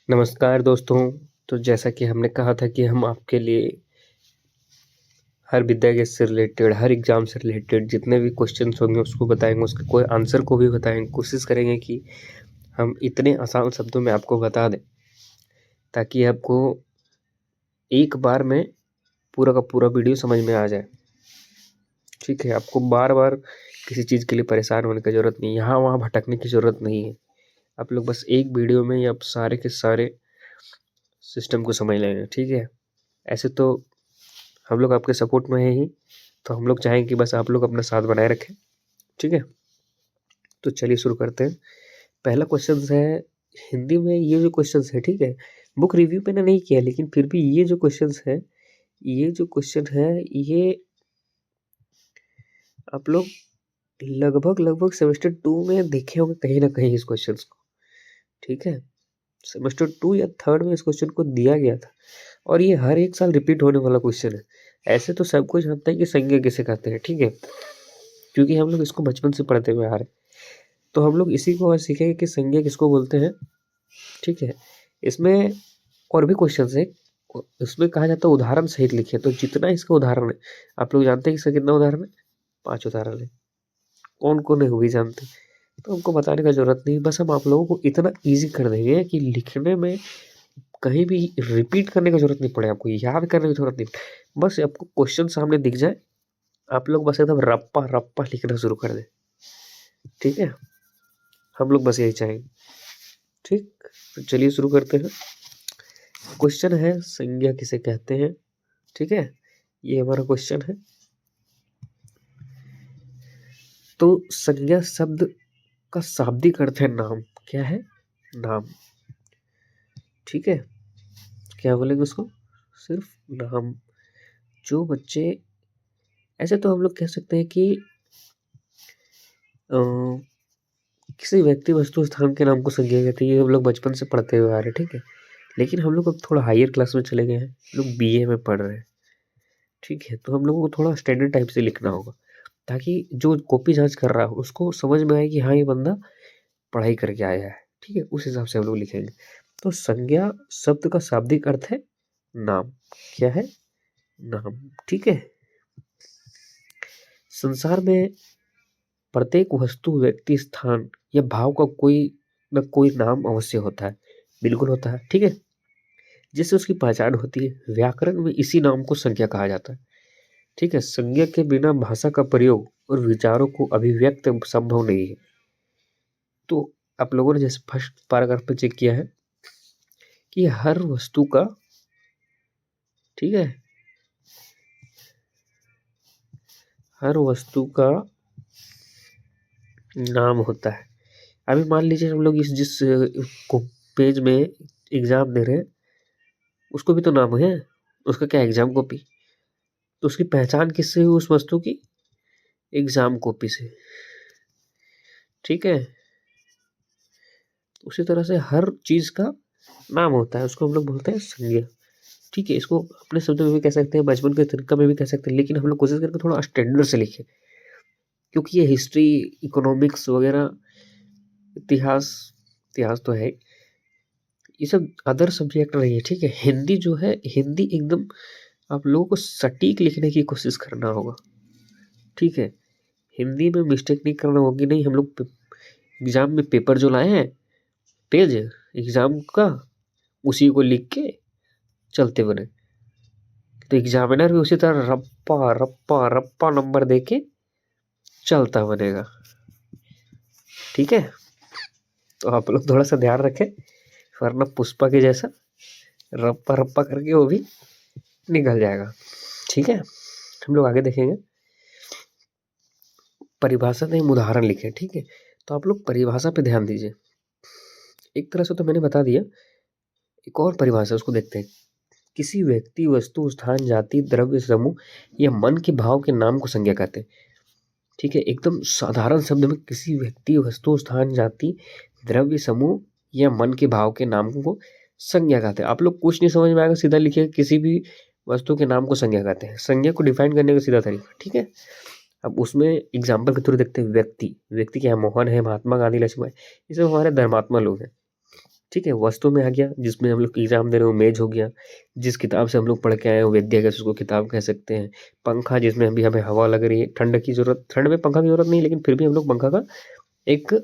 नमस्कार दोस्तों। तो जैसा कि हमने कहा था कि हम आपके लिए हर विद्या के से रिलेटेड, हर एग्ज़ाम से रिलेटेड जितने भी क्वेश्चंस होंगे उसको बताएँगे, उसके कोई आंसर को भी बताएँगे। कोशिश करेंगे कि हम इतने आसान शब्दों में आपको बता दें, ताकि आपको एक बार में पूरा का पूरा वीडियो समझ में आ जाए। ठीक है? आपको बार-बार किसी चीज़ के लिए परेशान होने की ज़रूरत नहीं है, यहाँ-वहाँ भटकने की ज़रूरत नहीं है। आप लोग बस एक वीडियो में ही आप सारे के सारे सिस्टम को समझ लेंगे, ठीक है? ऐसे तो हम लोग आपके सपोर्ट में हैं ही, तो हम लोग चाहेंगे कि बस आप लोग अपना साथ बनाए रखें, ठीक है? तो चलिए शुरू करते हैं। पहला क्वेश्चंस है हिंदी में, ये जो क्वेश्चंस है, ठीक है? बुक रिव्यू मैंने नहीं किया, लेकिन फिर भी ये जो क्वेश्चंस है, ये जो क्वेश्चन है, ये आप लोग लगभग सेमेस्टर 2 में देखे होंगे कहीं न कहीं इस क्वेश्चंस को, ठीक है? सेमेस्टर 2 या 3rd में इस क्वेश्चन को दिया गया था और ये हर एक साल रिपीट होने वाला क्वेश्चन है। ऐसे तो सब कोई जानता है कि संज्ञा किसे कहते हैं, ठीक है? क्योंकि हम लोग इसको बचपन से पढ़ते हुए आ रहे हैं। तो हम लोग इसी को आज सीखेंगे कि संज्ञा किसको बोलते हैं, ठीक है? इसमें और भी क्वेश्चंस हैं। इसमें कहा जाता है उदाहरण सहित लिखिए, तो जितना इसका उदाहरण है, आप लोग जानते हैं इसका कितना उदाहरण है? 5 उदाहरण है। कौन-कौन है वो भी जानते हैं। तो हमको बताने का ज़रूरत नहीं, बस हम आप लोगों को इतना ईज़ी कर देंगे कि लिखने में कहीं भी रिपीट करने की ज़रूरत नहीं पड़े, आपको याद करने की ज़रूरत नहीं। बस आपको क्वेश्चन सामने दिख जाए, आप लोग बस एकदम रप्पा-रप्पा लिखना शुरू कर दें, ठीक है? हम लोग बस यही चाहेंगे, ठीक? तो चलिए शुरू करते हैं। क्वेश्चन है संज्ञा किसे कहते हैं, ठीक है? ये हमारा क्वेश्चन है। तो संज्ञा शब्द का शाब्दिक अर्थ है नाम। क्या है? नाम, ठीक है? क्या बोलेंगे उसको? सिर्फ नाम। जो बच्चे, ऐसे तो हम लोग कह सकते हैं कि अ, किसी व्यक्ति, वस्तु, स्थान के नाम को संज्ञा कहते हैं। ये हम लोग बचपन से पढ़ते हुए आ रहे हैं, ठीक है? लेकिन हम लोग अब थोड़ा हायर क्लास में चले गए हैं, हम लोग बीए में पढ़ रहे हैं, ठीक है? तो हम लोगों को थोड़ा स्टैंडर्ड टाइप से लिखना होगा, ताकि जो कॉपी जाँच कर रहा हो उसको समझ में आए कि हाँ, ये बंदा पढ़ाई करके आया है, ठीक है? उस हिसाब से हम लोग लिखेंगे। तो संज्ञा शब्द का शाब्दिक अर्थ है नाम। क्या है? नाम, ठीक है? संसार में प्रत्येक वस्तु, व्यक्ति, स्थान या भाव का कोई न कोई नाम अवश्य होता है। बिल्कुल होता है, ठीक है? जिससे उसकी पहचान होती है। व्याकरण में इसी नाम को संज्ञा कहा जाता है, ठीक है? संज्ञा के बिना भाषा का प्रयोग और विचारों को अभिव्यक्त संभव नहीं है। तो आप लोगों ने जैसे फर्स्ट पैराग्राफ पे चेक किया है कि हर वस्तु का, ठीक है? हर वस्तु का नाम होता है। अभी मान लीजिए हम लोग इस जिस को पेज में एग्ज़ाम दे रहे हैं, उसको भी तो नाम है। उसका क्या है? Exam copy. तो उसकी पहचान किससे हुई उस वस्तु की? एग्ज़ाम कॉपी से, ठीक है? उसी तरह से हर चीज़ का नाम होता है, उसको हम लोग बोलते हैं संज्ञा, ठीक है? इसको अपने शब्दों में भी कह सकते हैं, बचपन के तरीका में भी कह सकते हैं, लेकिन हम लोग कोशिश करके थोड़ा स्टैंडर्ड से लिखें, क्योंकि ये हिस्ट्री, इकोनॉमिक्स वगैरह, इतिहास, इतिहास तो है, ये सब अदर सब्जेक्ट नहीं है, ठीक है? हिंदी जो है, हिंदी एकदम आप लोगों को सटीक लिखने की कोशिश करना होगा, ठीक है? हिंदी में मिस्टेक नहीं करना होगी। नहीं, हम लोग एग्ज़ाम में पेपर जो लाए हैं, पेज एग्ज़ाम का, उसी को लिख के चलते बने। तो एग्जामिनर भी उसी तरह रप्पा रप्पा रप्पा नंबर दे के चलता बनेगा, ठीक है? तो आप लोग थोड़ा सा ध्यान रखें, वरना पुष्पा के जैसा रप्पा रप्पा करके वो भी निकल जाएगा, ठीक है? हम लोग आगे देखेंगे। परिभाषा में हम उदाहरण लिखें, ठीक है? तो आप लोग परिभाषा पे ध्यान दीजिए। एक तरह से तो मैंने बता दिया, एक और परिभाषा उसको देखते हैं। किसी व्यक्ति, वस्तु, स्थान, जाति, द्रव्य, समूह या मन के भाव के नाम को संज्ञा कहते हैं, ठीक है? एकदम साधारण शब्द में किसी व्यक्ति, वस्तु, स्थान, जाति, द्रव्य, समूह या मन के भाव के नाम को संज्ञा कहते हैं। आप लोग कुछ नहीं समझ में आएगा, सीधा लिखिए किसी भी वस्तु के नाम को संज्ञा कहते हैं। संज्ञा को डिफाइन करने का सीधा तरीका, ठीक है? अब उसमें एग्जाम्पल के थ्रू देखते हैं। व्यक्ति, व्यक्ति क्या है? मोहन है, महात्मा गांधी, लक्ष्मण, ये सब हमारे धर्मात्मा लोग हैं, ठीक है। वस्तु में आ गया जिसमें हम लोग एग्जाम दे रहे हो, मेज हो गया जिस किताब से हम लोग पढ़ के आए हो, विद्यागत उसको किताब कह सकते हैं। पंखा जिसमें अभी हमें हवा लग रही है, ठंड की जरूरत, ठंड में पंखा की जरूरत नहीं, लेकिन फिर भी हम लोग पंखा का एक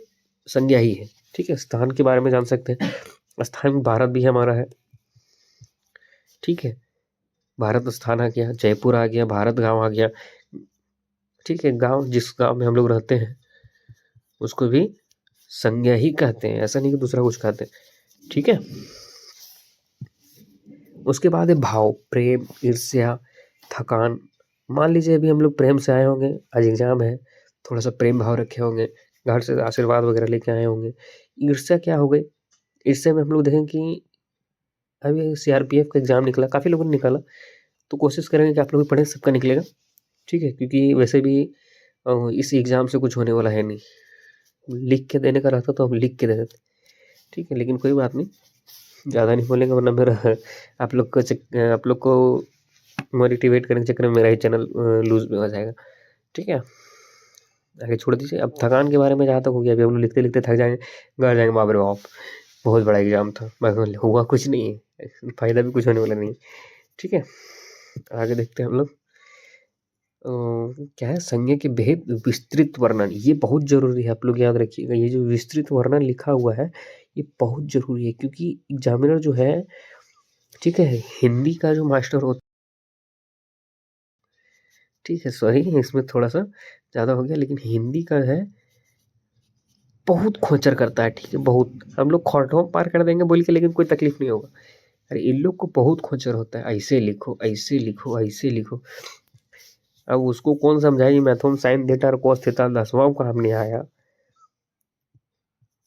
संज्ञा ही है। ठीक है। स्थान के बारे में जान सकते हैं, स्थान में भारत भी हमारा है। ठीक है। भारत स्थान आ गया, जयपुर आ गया, भारत गांव आ गया। ठीक है। गांव, जिस गांव में हम लोग रहते हैं उसको भी संज्ञा ही कहते हैं, ऐसा नहीं कि दूसरा कुछ कहते हैं। ठीक है। उसके बाद है भाव, प्रेम, ईर्ष्या, थकान। मान लीजिए अभी हम लोग प्रेम से आए होंगे, आज एग्जाम है, थोड़ा सा प्रेम भाव रखे होंगे, घर से आशीर्वाद वगैरह लेके आए होंगे। ईर्ष्या क्या हो गई, ईर्ष्या में हम लोग देखें कि अभी सीआरपीएफ का एग्जाम निकला, काफ़ी लोगों ने निकाला, तो कोशिश करेंगे कि आप लोग भी पढ़ें, सबका निकलेगा। ठीक है। क्योंकि वैसे भी इस एग्ज़ाम से कुछ होने वाला है नहीं, लिख के देने का रहता तो हम लिख के दे देते। ठीक है। लेकिन कोई बात नहीं, ज़्यादा नहीं बोलेंगे वरना मेरा आप लोग को मोटिवेट करने के चक्कर में मेरा ही चैनल लूज में हो जाएगा। ठीक है। आगे छोड़ दीजिए। अब थकान के बारे में जहाँ तक हो गया, अभी हम लोग लिखते लिखते थक जाएंगे, घर जाएंगे, बाप रे बाप बहुत बड़ा एग्जाम था, मगर हुआ कुछ नहीं है, फायदा भी कुछ होने वाला नहीं है। ठीक है। आगे देखते हैं हम लोग। क्या है, संज्ञा के भेद विस्तृत वर्णन, ये बहुत जरूरी है, आप लोग याद रखिएगा। ये जो विस्तृत वर्णन लिखा हुआ है ये बहुत जरूरी है, क्योंकि एग्जामिनर जो है, ठीक है, हिंदी का जो मास्टर होता, ठीक है, सॉरी इसमें थोड़ा सा ज़्यादा हो गया, लेकिन हिंदी का है बहुत खोचर करता है। ठीक है। बहुत, हम लोग खौटों पार कर देंगे बोल के, लेकिन कोई तकलीफ नहीं होगा। अरे इन लोग को बहुत खोचर होता है, ऐसे लिखो, ऐसे लिखो, ऐसे लिखो। अब उसको कौन समझाएगी, मैथम साइन थीटा और कोस थीटा 10वां काम नहीं आया,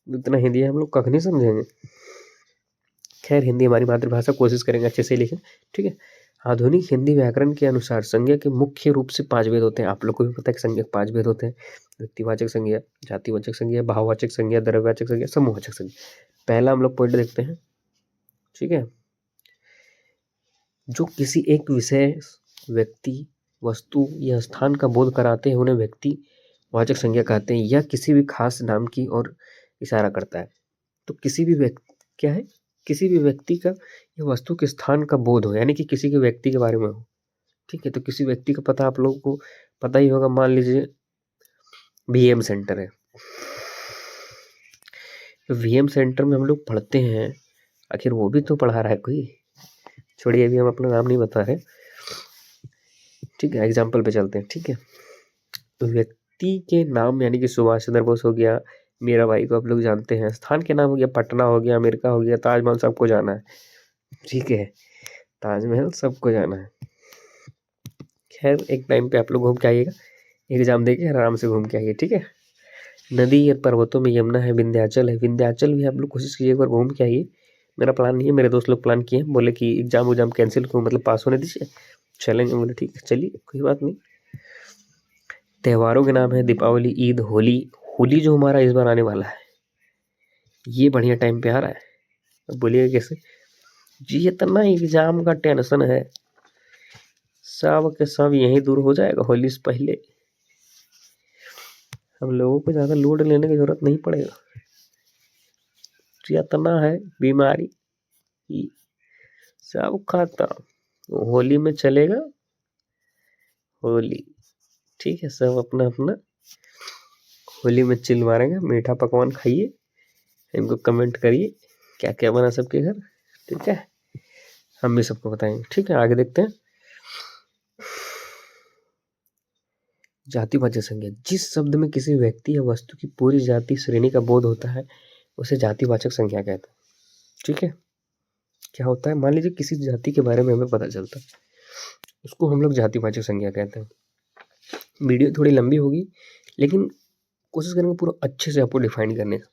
इतना हिंदी हम लोग कख नहीं समझेंगे। खैर, हिंदी हमारी मातृभाषा, कोशिश करेंगे अच्छे से लिखें। ठीक है। आधुनिक हिंदी व्याकरण के अनुसार संज्ञा के मुख्य रूप से 5 भेद होते हैं। आप लोग को भी पता है कि संज्ञा के 5 भेद होते हैं, व्यक्तिवाचक संज्ञा, जातिवाचक संज्ञा, भाववाचक संज्ञा, द्रव्यवाचक संज्ञा, समूहवाचक संज्ञा। पहला हम लोग पॉइंट देखते हैं। ठीक है। जो किसी एक विषय, व्यक्ति, वस्तु या स्थान का बोध कराते हैं उन्हें व्यक्तिवाचक संज्ञा कहते हैं। यह किसी भी खास नाम की ओर इशारा करता है। तो किसी भी व्यक्ति, क्या है, किसी भी व्यक्ति का या वस्तु के स्थान का बोध हो, यानी कि किसी के व्यक्ति के बारे में हो। ठीक है। तो किसी व्यक्ति का पता आप लोगों को पता ही होगा, मान लीजिए वीएम सेंटर है, तो वीएम सेंटर में हम लोग पढ़ते हैं, आखिर वो भी तो पढ़ा रहा है कोई। छोड़िए, अभी हम अपना नाम नहीं बता रहे। ठीक है। एग्जाम्पल पे चलते हैं। ठीक है। तो व्यक्ति के नाम यानी कि सुभाष चंद्र बोस हो गया, मीरा बाई को आप लोग जानते हैं। स्थान के नाम हो गया, पटना हो गया, अमेरिका हो गया, ताजमहल सबको जाना है। ठीक है। ताजमहल सबको जाना है। खैर, एक टाइम पे आप लोग घूम के आइएगा, एग्जाम देके आराम से घूम के आइए। ठीक है। नदी या पर्वतों में यमुना है, विंध्याचल है, विंध्याचल भी आप लोग कोशिश कीजिए एक बार घूम के आइए। मेरा प्लान नहीं है, मेरे दोस्त लोग प्लान किए हैं, बोले कि एग्जाम कैंसिल करूँ, मतलब पास होने दीजिए, चलेंगे। बोले ठीक है, चलिए, कोई बात नहीं। त्योहारों के नाम है दीपावली, ईद, होली। होली जो हमारा इस बार आने वाला है, ये बढ़िया टाइम पे आ रहा है। अब बोलिएगा कैसे जी, इतना एग्जाम का टेंशन है, सब के सब यहीं दूर हो जाएगा होली से पहले। हम लोगों को ज़्यादा लोड लेने की जरूरत नहीं पड़ेगा, इतना है बीमारी, सब खत्म, होली में चलेगा होली। ठीक है। सब अपना अपना होली में चिल मारेंगे, मीठा पकवान खाइए, इनको कमेंट करिए क्या क्या बना सबके घर। ठीक है। हम भी सबको बताएंगे। ठीक है। आगे देखते हैं। जातिवाचक संज्ञा, जिस शब्द में किसी व्यक्ति या वस्तु की पूरी जाति श्रेणी का बोध होता है उसे जातिवाचक संज्ञा कहते हैं। ठीक है। क्या होता है, मान लीजिए किसी जाति के बारे में हमें पता चलता है, उसको हम लोग जातिवाचक संज्ञा कहते हैं। वीडियो थोड़ी लंबी होगी, लेकिन कोशिश करेंगे पूरा अच्छे से आपको डिफाइन करने का।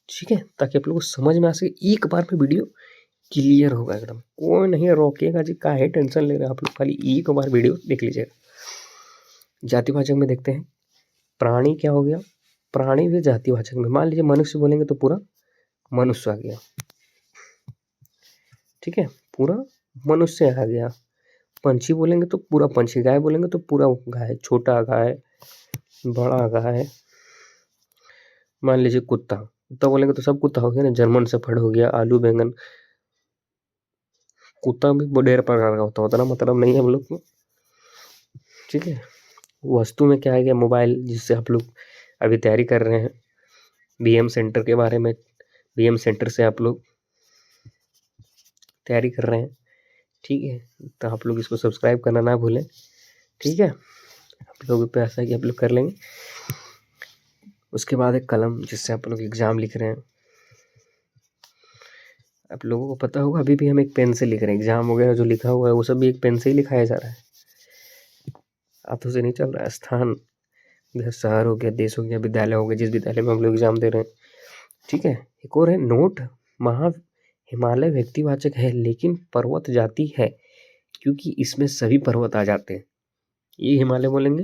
ठीक है। ताकि आप लोगों को समझ में आ सके, एक बार में वीडियो क्लियर होगा एकदम, कोई नहीं रोकेगा जी, काहे टेंशन ले रहे हैं आप लोग, खाली एक बार वीडियो देख लीजिएगा। जातिवाचक में देखते हैं, प्राणी क्या हो गया, प्राणी भी जातिवाचक में, मान लीजिए मनुष्य बोलेंगे तो पूरा मनुष्य आ गया। ठीक है। पूरा मनुष्य आ गया। पंछी बोलेंगे तो पूरा पंछी, गाय बोलेंगे तो पूरा गाय, छोटा गाय, बड़ा गाय। मान लीजिए कुत्ता, कुत्ता बोलेंगे तो सब कुत्ता हो गया ना, जर्मन शेफर्ड हो गया, आलू बैंगन। कुत्ता भी ढेर प्रकार का होता ना, मतलब नहीं है हम लोग को। ठीक है, वस्तु में क्या आ गया, मोबाइल, जिससे आप लोग अभी तैयारी कर रहे हैं बीएम सेंटर के बारे में। बीएम सेंटर से आप लोग तैयारी कर रहे हैं, ठीक है, तो आप लोग इसको सब्सक्राइब करना ना भूलें। ठीक है, आप लोगों पे ऐसा है कि आप लोग कर लेंगे। उसके बाद एक कलम, जिससे आप लोग एग्जाम लिख रहे हैं। आप लोगों को पता होगा, अभी भी हम एक पेन से लिख रहे हैं, एग्जाम वगैरह जो लिखा हुआ है वो सब भी एक पेन से ही लिखाया जा रहा है, हाथों से नहीं चल रहा है। स्थान, शहर हो गया, देश हो गया, विद्यालय हो गया, जिस विद्यालय में हम लोग एग्जाम दे रहे हैं। ठीक है, एक और है नोट, महा हिमालय व्यक्तिवाचक है लेकिन पर्वत जाति है, क्योंकि इसमें सभी पर्वत आ जाते हैं। ये हिमालय बोलेंगे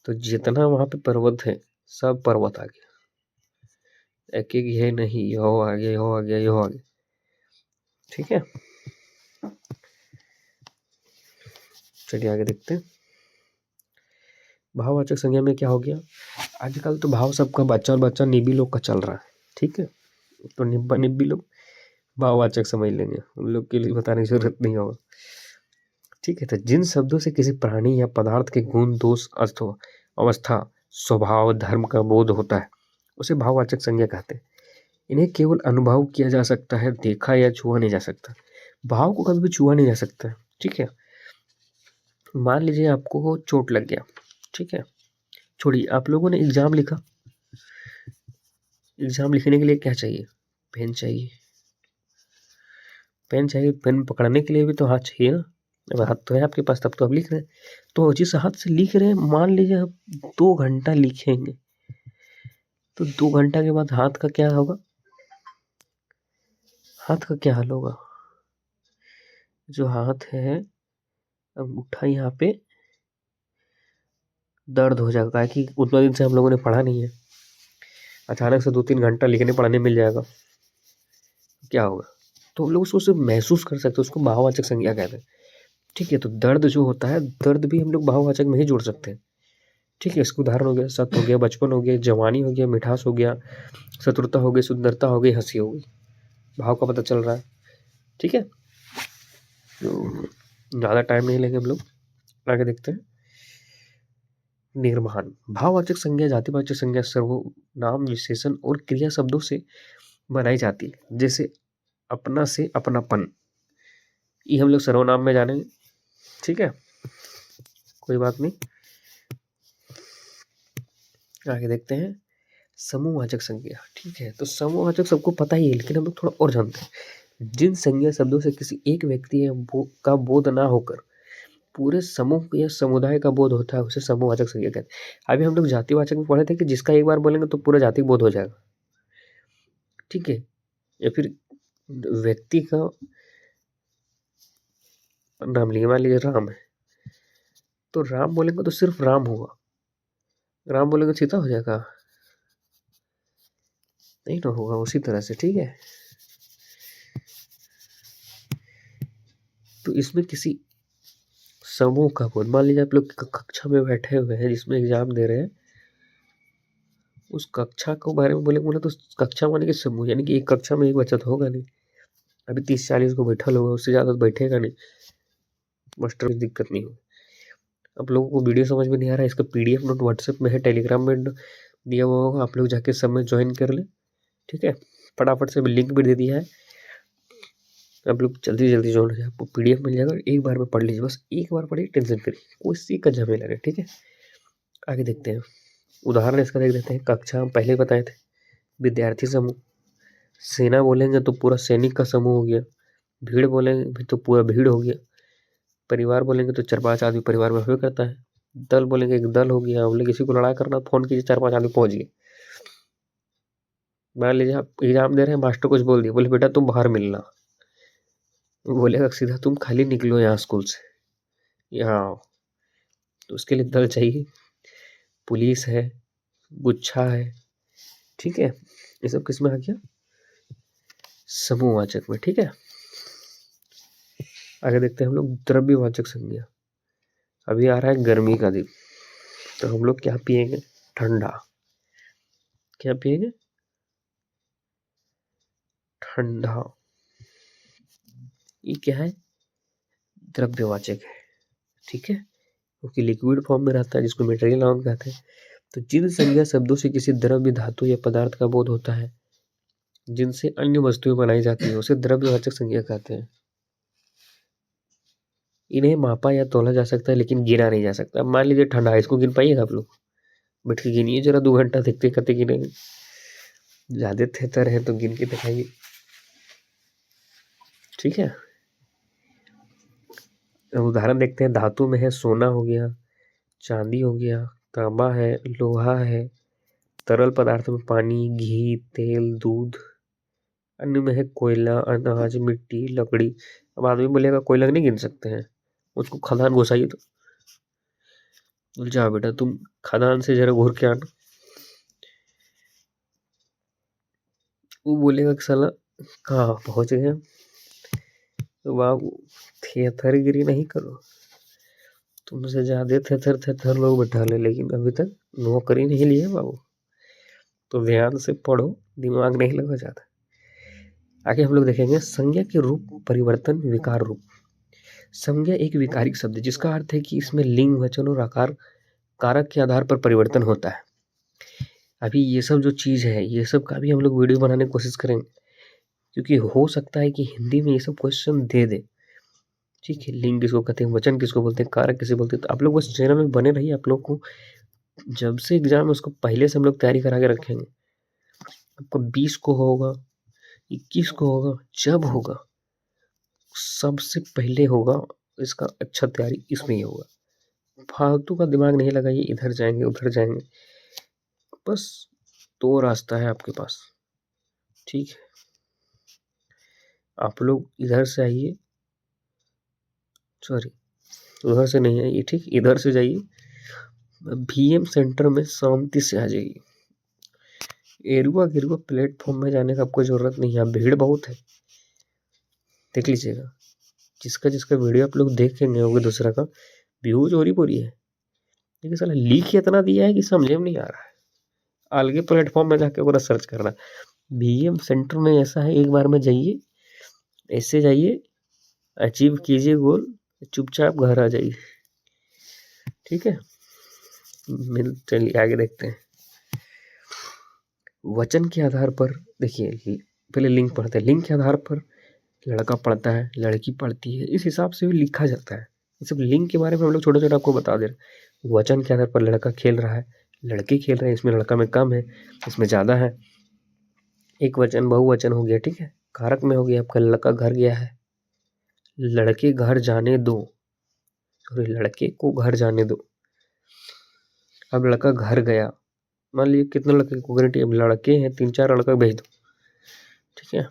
तो जितना वहां पे पर्वत है सब पर्वत आ गया, एक एक ये नहीं, यो आ गया, यो आ गया, यो आ गया। ठीक है, चलिए आगे देखते हैं। भाववाचक संज्ञा में क्या हो गया, आजकल तो भाव सबका बच्चा और बच्चा निबी लोग का चल रहा है। ठीक है, तो निब्बा निब्बी लोग भाववाचक समझ लेंगे, उन लोग के लिए बताने की जरूरत नहीं होगा। ठीक है, तो जिन शब्दों से किसी प्राणी या पदार्थ के गुण, दोष, अर्थो, अवस्था, स्वभाव, धर्म का बोध होता है, उसे भाववाचक संज्ञा कहते हैं। इन्हें केवल अनुभव किया जा सकता है, देखा या छुआ नहीं जा सकता। भाव को कभी भी छुआ नहीं जा सकता है। ठीक है, मान लीजिए आपको चोट लग गया, ठीक है, छोड़िए, आप लोगों ने एग्जाम लिखा, एग्जाम लिखने के लिए क्या चाहिए, पेन चाहिए, पेन चाहिए, पेन पकड़ने के लिए भी तो हाथ चाहिए ना। अब हाथ तो है आपके पास, तब तो आप लिख रहे हैं। तो जिस हाथ से लिख रहे हैं, मान लीजिए आप 2 घंटा लिखेंगे, तो 2 घंटा के बाद हाथ का क्या होगा, हाथ का क्या हाल होगा, जो हाथ है अंगूठा, यहाँ पे दर्द हो जाएगा, कि उतना दिन से हम लोगों ने पढ़ा नहीं है, अचानक से 2-3 घंटा लिखने पढ़ने मिल जाएगा, क्या होगा। तो हम लोग उसको सिर्फ महसूस कर सकते हैं, उसको भाववाचक संज्ञा कहते हैं। ठीक है, तो दर्द जो होता है, दर्द भी हम लोग भाववाचक में ही जोड़ सकते हैं। ठीक है, इसका उदाहरण हो गया, सत हो गया, बचपन हो गया, जवानी हो गया, मिठास हो गया, शत्रुता हो गई, सुंदरता हो गई, हंसी हो गई, भाव का पता चल रहा है। ठीक है, तो ज़्यादा टाइम नहीं लेंगे हम लोग, आगे देखते हैं। निर्माण, भाववाचक संज्ञा जातिवाचक संज्ञा सर्वनाम, विशेषण और क्रिया शब्दों से बनाई जाती है। जैसे अपना से अपनापन, ये हम लोग सर्वनाम में जानेंगे। ठीक है, कोई बात नहीं, आगे देखते हैं। समूहवाचक संज्ञा, ठीक है, तो समूहवाचक सबको पता ही है, लेकिन हम लोग थोड़ा और जानते हैं। जिन संज्ञा शब्दों से किसी एक व्यक्ति का बोध ना होकर पूरे समूह या समुदाय का बोध होता है, उसे समूहवाचक संज्ञा कहते हैं। अभी हम लोग जातिवाचक में पढ़े थे कि जिसका एक बार बोलेंगे तो पूरा जाति बोध हो जाएगा। ठीक है, या फिर व्यक्ति का नाम लिए, मान लीजिए राम है, तो राम बोलेंगे तो सिर्फ राम होगा, राम बोलेंगे सीता हो जाएगा, नहीं ना होगा, उसी तरह से। ठीक है, तो इसमें किसी समूह का बोध, मान लीजिए आप लोग कक्षा में बैठे हुए हैं जिसमें एग्जाम दे रहे हैं, उस कक्षा को बारे में बोले तो कक्षा माने कि समूह, यानी कि एक कक्षा में एक बच्चा तो होगा नहीं, अभी 30-40 को बैठा होगा, उससे ज़्यादा तो बैठेगा नहीं, मास्टर में दिक्कत नहीं होगी। आप लोगों को वीडियो समझ में नहीं आ रहा है, इसका पीडीएफ नोट व्हाट्सएप में है, टेलीग्राम में दिया हुआ होगा, आप लोग जाके सब में ज्वाइन कर ले। ठीक है, फटाफट से लिंक भी दे दिया है, आप लोग जल्दी जल्दी ज्वाइन हो जाए, आपको पीडीएफ मिल जाएगा, एक बार में पढ़ लीजिए, बस एक बार पढ़िए, टेंशन फ्री, कोई सी का झमेला नहीं। ठीक है, आगे देखते हैं, उदाहरण इसका देख देते हैं। कक्षा हम पहले बताए थे, विद्यार्थी समूह, सेना बोलेंगे तो पूरा सैनिक का समूह हो गया, भीड़ बोलेंगे तो पूरा भीड़ हो गया, परिवार बोलेंगे तो 4-5 आदमी परिवार में हुआ करता है, दल बोलेंगे एक दल हो गया, बोले किसी को लड़ाई करना, फोन कीजिए, 4-5 आदमी पहुंच गए। मान लीजिए आप एग्जाम दे रहे हैं, मास्टर कुछ बोल दिया, बोले बेटा तुम बाहर मिलना, बोलेगा सीधा तुम खाली निकलो यहाँ स्कूल से, यहाँ आओ। तो उसके लिए दल चाहिए, पुलिस है, गुच्छा है। ठीक है, ये सब किस में आ गया, समूहवाचक में। ठीक है, आगे देखते हैं हम लोग द्रव्यवाचक संज्ञा। अभी आ रहा है गर्मी का दिन, तो हम लोग क्या पिएंगे, ठंडा, क्या पिएंगे, ठंडा, ये क्या है? द्रव्यवाचक है, ठीक है, क्योंकि लिक्विड फॉर्म में रहता है जिसको मेटेरियल नाउन कहते हैं। तो जिन संज्ञा शब्दों से किसी द्रव्य, धातु या पदार्थ का बोध होता है, जिनसे अन्य वस्तुएं बनाई जाती है, उसे द्रव्यवाचक संज्ञा कहते हैं। इन्हें मापा या तोला जा सकता है लेकिन गिना नहीं जा सकता। मान लीजिए ठंडा, इसको गिन पाइएगा आप लोग? बैठ के गिनिए जरा, 2 घंटा देखते करते गिनेंगे। ज्यादा थेतर है तो गिन के दिखाइए, ठीक है। अब उदाहरण देखते हैं। धातु में है सोना हो गया, चांदी हो गया, तांबा है, लोहा है। तरल पदार्थ में पानी, घी, तेल, दूध। अन्य में है कोयला, अनाज, मिट्टी, लकड़ी। अब आदमी बोलेगा कोयला नहीं गिन सकते हैं, उसको खदान घुसाइए तो। बोल जाओ बेटा तुम खदान से जरा घूर के आना। वो बोलेगा कि साला कहाँ पहुंच गए। तो बाबू थेथरगिरी नहीं करो, तुमसे ज्यादा थेथर लोग बैठा ले, लेकिन अभी तक नौकरी नहीं ली है बाबू। तो ध्यान से पढ़ो, दिमाग नहीं लगा जाता। आगे हम लोग देखेंगे संज्ञा के रूप परिवर्तन, विकार रूप। संज्ञा एक विकारिक शब्द है जिसका अर्थ है कि इसमें लिंग, वचन और आकार कारक के आधार पर परिवर्तन होता है। अभी ये सब जो चीज है, ये सब का भी हम लोग वीडियो बनाने की कोशिश करेंगे, क्योंकि हो सकता है कि हिंदी में ये सब क्वेश्चन दे दे, ठीक है। लिंग किसको कहते हैं, वचन किसको बोलते हैं, कारक किसे बोलते हैं। तो आप लोग उस चैनल में बने रहिए। आप लोग को जब से एग्जाम है उसको पहले से हम लोग तैयारी करा के रखेंगे। आपको 20 को होगा, 21 को होगा, जब होगा सबसे पहले होगा इसका अच्छा तैयारी इसमें ही होगा। फालतू का दिमाग नहीं लगाइए, इधर जाएंगे उधर जाएंगे, बस 2 रास्ता है आपके पास, ठीक है। आप लोग इधर से आइए, सॉरी उधर से नहीं आइए, ठीक, इधर से जाइए, VM सेंटर में शांति से आ जाइए। एरुआ गिरुआ प्लेटफॉर्म में जाने का आपको जरूरत नहीं है, भीड़ बहुत है, देख लीजिएगा। जिसका जिसका वीडियो आप लोग देखेंगे होगे दूसरा का व्यू चोरी पूरी है, लेकिन साला लिख इतना दिया है कि समझे में नहीं आ रहा है। अलगे प्लेटफॉर्म में जाके पूरा सर्च करना। VM सेंटर में ऐसा है, एक बार में जाइए, ऐसे जाइए, अचीव कीजिए गोल, चुपचाप घर आ जाइए, ठीक है। चलिए आगे देखते हैं। वचन के आधार पर देखिए, पहले लिंग पढ़ते हैं। लिंग के आधार पर लड़का पढ़ता है, लड़की पढ़ती है, इस हिसाब से भी लिखा जाता है। ये सब लिंग के बारे में हम लोग छोटे छोटे आपको बता दे रहे। वचन के आधार पर लड़का खेल रहा है, लड़के खेल रहे हैं, इसमें लड़का में कम है, इसमें ज्यादा है। एक वचन बहुवचन हो गया, ठीक है। कारक में हो गया आपका लड़का घर गया है, लड़के घर जाने दो, सॉरी लड़के को घर जाने दो। अब लड़का घर गया, मान लीजिए कितने लड़के को गारंटी, अब लड़के हैं 3-4 लड़का भेज दो, ठीक है।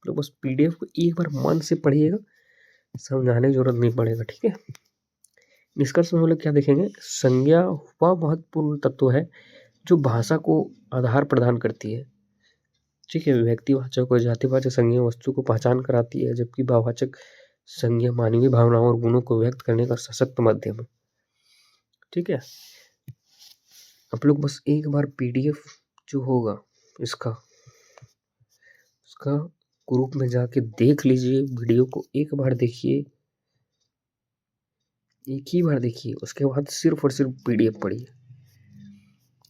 तो बस PDF को एक बार मन से पढ़िएगा, समझाने की जरूरत नहीं पड़ेगा, ठीक है। निष्कर्ष में हम लोग क्या देखेंगे, संज्ञा वह महत्वपूर्ण तत्व है जो भाषा को आधार प्रदान करती है, ठीक है। व्यक्तिवाचक और जातिवाचक संज्ञा वस्तु को पहचान कराती है, जबकि भाववाचक संज्ञा मानवीय भावनाओं और गुणों को व्यक्त करने का सशक्त माध्यम है, ठीक है। आप लोग बस एक बार PDF जो होगा इसका उसका ग्रुप में जाके देख लीजिए, वीडियो को एक बार देखिए, एक ही बार देखिए, उसके बाद सिर्फ और सिर्फ PDF पढ़िए,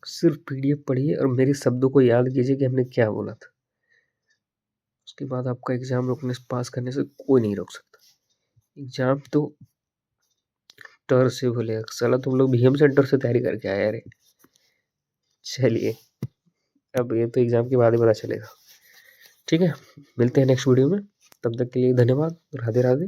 सिर्फ PDF पढ़िए और मेरे शब्दों को याद कीजिए कि हमने क्या बोला था। उसके बाद आपका एग्जाम रोकने से, पास करने से कोई नहीं रोक सकता। एग्जाम तो टर से बोलेगा साला तुम लोग VM सेंटर से तैयारी करके आए रे। चलिए अब ये तो एग्जाम के बाद ही पता चलेगा, ठीक है। मिलते हैं नेक्स्ट वीडियो में, तब तक के लिए धन्यवाद, राधे राधे।